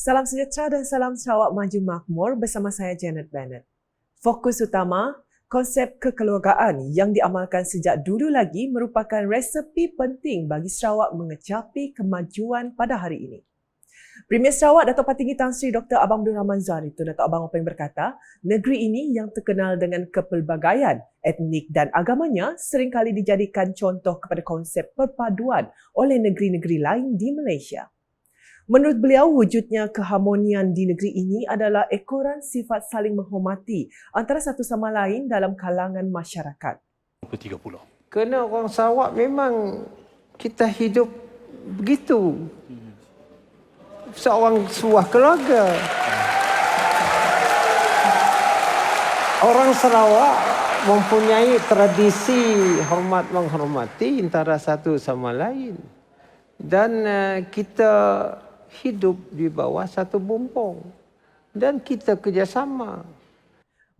Salam sejahtera dan salam Sarawak Maju Makmur bersama saya Janet Bennett. Fokus utama, konsep kekeluargaan yang diamalkan sejak dulu lagi merupakan resepi penting bagi Sarawak mengecapi kemajuan pada hari ini. Premier Sarawak Datuk Patinggi Tan Sri Dr. Abang Abdul Rahman Zahari Tun Datuk Abang Openg berkata, negeri ini yang terkenal dengan kepelbagaian etnik dan agamanya seringkali dijadikan contoh kepada konsep perpaduan oleh negeri-negeri lain di Malaysia. Menurut beliau, wujudnya keharmonian di negeri ini adalah ekoran sifat saling menghormati antara satu sama lain dalam kalangan masyarakat. 30. Kerana orang Sarawak memang kita hidup begitu. Seorang sebuah keluarga. Orang Sarawak mempunyai tradisi hormat menghormati antara satu sama lain. Dan kita hidup di bawah satu bumbung. Dan kita kerjasama.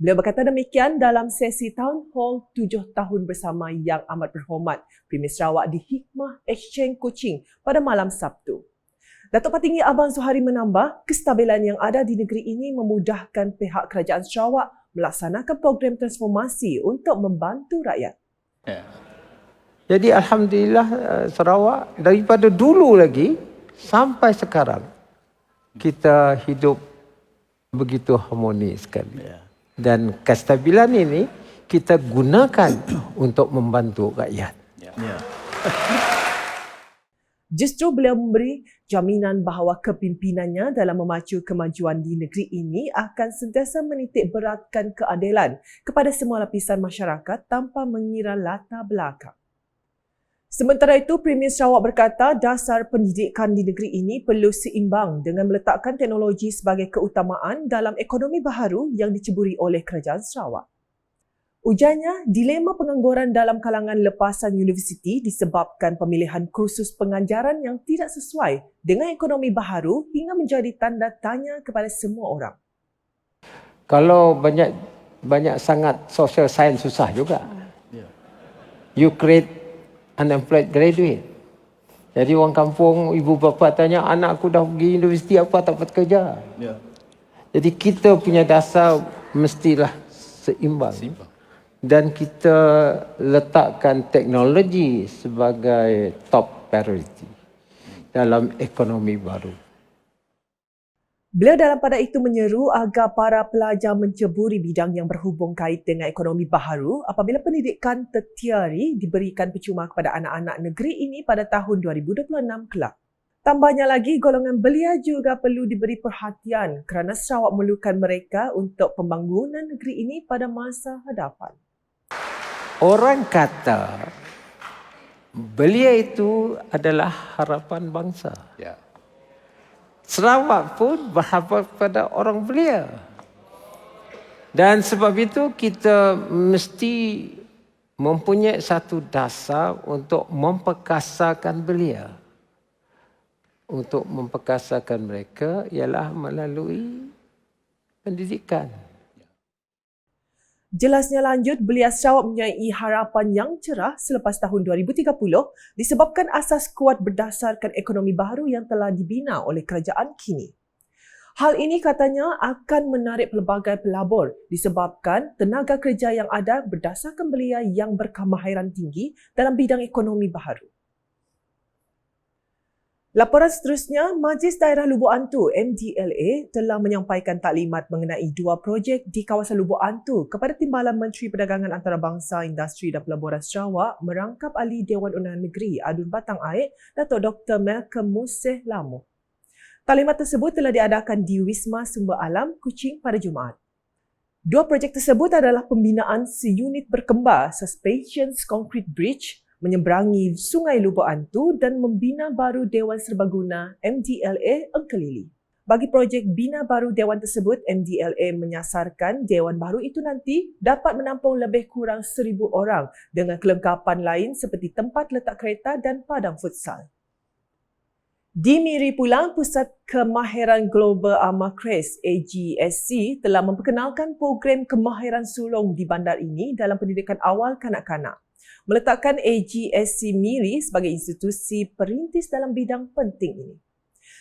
Beliau berkata demikian dalam sesi Town Hall 7 tahun bersama yang amat berhormat Premier Sarawak di Hikmah Exchange Kuching pada malam Sabtu. Datuk Patinggi Abang Zuhari menambah, kestabilan yang ada di negeri ini memudahkan pihak Kerajaan Sarawak melaksanakan program transformasi untuk membantu rakyat. Jadi Alhamdulillah Sarawak daripada dulu lagi sampai sekarang kita hidup begitu harmoni sekali. Dan kestabilan ini kita gunakan untuk membantu rakyat. Justru beliau memberi jaminan bahawa kepimpinannya dalam memacu kemajuan di negeri ini akan sentiasa menitik beratkan keadilan kepada semua lapisan masyarakat tanpa mengira latar belakang. Sementara itu, Premier Sarawak berkata dasar pendidikan di negeri ini perlu seimbang dengan meletakkan teknologi sebagai keutamaan dalam ekonomi baharu yang diceburi oleh Kerajaan Sarawak. Ujarnya, dilema pengangguran dalam kalangan lepasan universiti disebabkan pemilihan kursus pengajaran yang tidak sesuai dengan ekonomi baharu hingga menjadi tanda tanya kepada semua orang. Kalau banyak sangat social science susah juga. You create unemployed graduate. Jadi orang kampung, ibu bapa tanya, anak aku dah pergi universiti apa tak dapat kerja. Jadi kita punya dasar mestilah seimbang. Dan kita letakkan teknologi sebagai top priority dalam ekonomi baru. Beliau dalam pada itu menyeru agar para pelajar menceburi bidang yang berhubung kait dengan ekonomi baharu apabila pendidikan tertiari diberikan percuma kepada anak-anak negeri ini pada tahun 2026 kelak. Tambahnya lagi, golongan belia juga perlu diberi perhatian kerana Sarawak memerlukan mereka untuk pembangunan negeri ini pada masa hadapan. Orang kata belia itu adalah harapan bangsa. Sarawak pun berharap pada orang belia. Dan sebab itu kita mesti mempunyai satu dasar untuk memperkasakan belia. Untuk memperkasakan mereka ialah melalui pendidikan. Jelasnya lanjut, belia Sarawak mempunyai harapan yang cerah selepas tahun 2030 disebabkan asas kuat berdasarkan ekonomi baharu yang telah dibina oleh kerajaan kini. Hal ini katanya akan menarik pelbagai pelabur disebabkan tenaga kerja yang ada berdasarkan belia yang berkemahiran tinggi dalam bidang ekonomi baharu. Laporan seterusnya, Majlis Daerah Lubuk Antu MDLA telah menyampaikan taklimat mengenai 2 projek di kawasan Lubuk Antu kepada Timbalan Menteri Perdagangan Antarabangsa, Industri dan Pelaburan Sarawak merangkap Ahli Dewan Undangan Negeri Adun Batang Air, Datuk Dr. Malcolm Museh Lamoh. Taklimat tersebut telah diadakan di Wisma Sumber Alam, Kuching pada Jumaat. 2 projek tersebut adalah pembinaan seunit berkembar Suspension Concrete Bridge menyeberangi Sungai Lubuk Antu dan membina baru Dewan Serbaguna MDLA Engkelili. Bagi projek bina baru Dewan tersebut, MDLA menyasarkan Dewan baru itu nanti dapat menampung lebih kurang 1,000 orang dengan kelengkapan lain seperti tempat letak kereta dan padang futsal. Di Miri pula, Pusat Kemahiran Global Amakres AGSC telah memperkenalkan program kemahiran sulung di bandar ini dalam pendidikan awal kanak-kanak. Meletakkan AGSC Miri sebagai institusi perintis dalam bidang penting ini.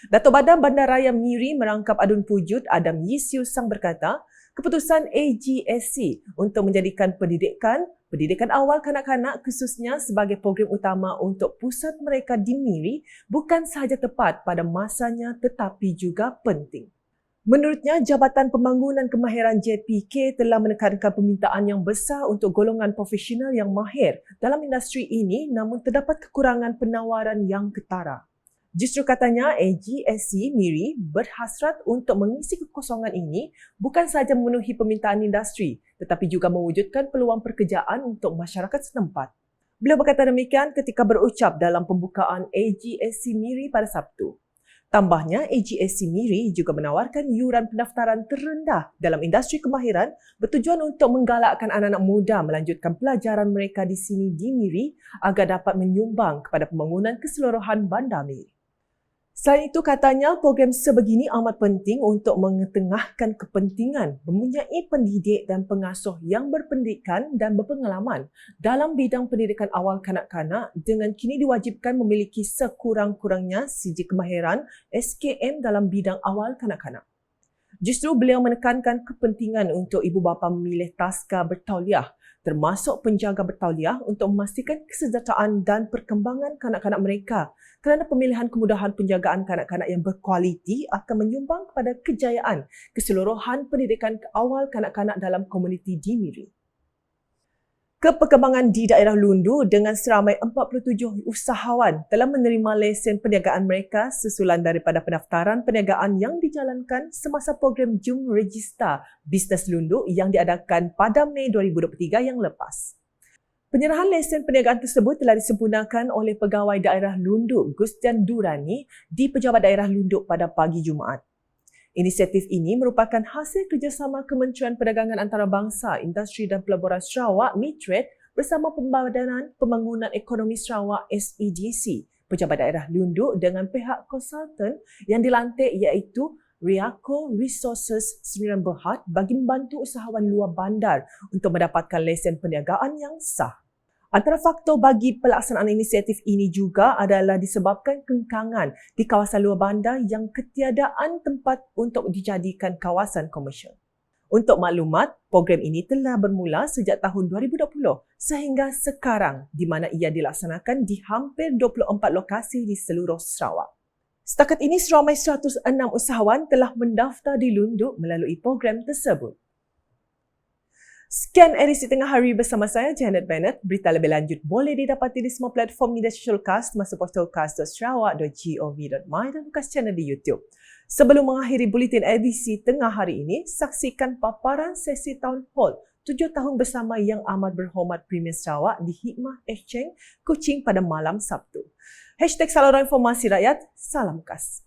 Datuk Badan Bandaraya Miri merangkap adun pujut Adam Yisiu Sang berkata, keputusan AGSC untuk menjadikan pendidikan awal kanak-kanak khususnya sebagai program utama untuk pusat mereka di Miri bukan sahaja tepat pada masanya tetapi juga penting. Menurutnya, Jabatan Pembangunan Kemahiran JPK telah menekankan permintaan yang besar untuk golongan profesional yang mahir dalam industri ini namun terdapat kekurangan penawaran yang ketara. Justru katanya AGSC Miri berhasrat untuk mengisi kekosongan ini bukan sahaja memenuhi permintaan industri tetapi juga mewujudkan peluang pekerjaan untuk masyarakat setempat. Beliau berkata demikian ketika berucap dalam pembukaan AGSC Miri pada Sabtu. Tambahnya, AGSC Miri juga menawarkan yuran pendaftaran terendah dalam industri kemahiran bertujuan untuk menggalakkan anak-anak muda melanjutkan pelajaran mereka di sini di Miri agar dapat menyumbang kepada pembangunan keseluruhan Bandar Miri. Selain itu, katanya program sebegini amat penting untuk mengetengahkan kepentingan mempunyai pendidik dan pengasuh yang berpendidikan dan berpengalaman dalam bidang pendidikan awal kanak-kanak dengan kini diwajibkan memiliki sekurang-kurangnya sijil kemahiran SKM dalam bidang awal kanak-kanak. Justru beliau menekankan kepentingan untuk ibu bapa memilih taska bertauliah termasuk penjaga bertauliah untuk memastikan kesejahteraan dan perkembangan kanak-kanak mereka kerana pemilihan kemudahan penjagaan kanak-kanak yang berkualiti akan menyumbang kepada kejayaan keseluruhan pendidikan awal kanak-kanak dalam komuniti di Miri. Keperkembangan di daerah Lundu dengan seramai 47 usahawan telah menerima lesen perniagaan mereka susulan daripada pendaftaran perniagaan yang dijalankan semasa program Jum Regista Bisnes Lundu yang diadakan pada Mei 2023 yang lepas. Penyerahan lesen perniagaan tersebut telah disempurnakan oleh Pegawai Daerah Lundu Gustian Durani di Pejabat Daerah Lundu pada pagi Jumaat. Inisiatif ini merupakan hasil kerjasama Kementerian Perdagangan Antarabangsa, Industri dan Pelaburan Sarawak (MITRADE) bersama Pembadanan Pembangunan Ekonomi Sarawak (SEDC), Pejabat Daerah Lundu dengan pihak konsultan yang dilantik iaitu Riako Resources Sdn Bhd bagi membantu usahawan luar bandar untuk mendapatkan lesen perniagaan yang sah. Antara faktor bagi pelaksanaan inisiatif ini juga adalah disebabkan kengkangan di kawasan luar bandar yang ketiadaan tempat untuk dijadikan kawasan komersial. Untuk maklumat, program ini telah bermula sejak tahun 2020 sehingga sekarang di mana ia dilaksanakan di hampir 24 lokasi di seluruh Sarawak. Setakat ini, seramai 106 usahawan telah mendaftar di Lundu melalui program tersebut. Sekian edisi tengah hari bersama saya, Janet Bennett. Berita lebih lanjut boleh didapati di semua platform media sosial KAS termasuk portal kas.sarawak.gov.my dan KAS channel di YouTube. Sebelum mengakhiri buletin edisi tengah hari ini, saksikan paparan sesi Town Hall 7 tahun bersama Yang Amat Berhormat Premier Sarawak di Hikmah Exchange, Kuching pada malam Sabtu. #Saluran Informasi Rakyat, salam KAS.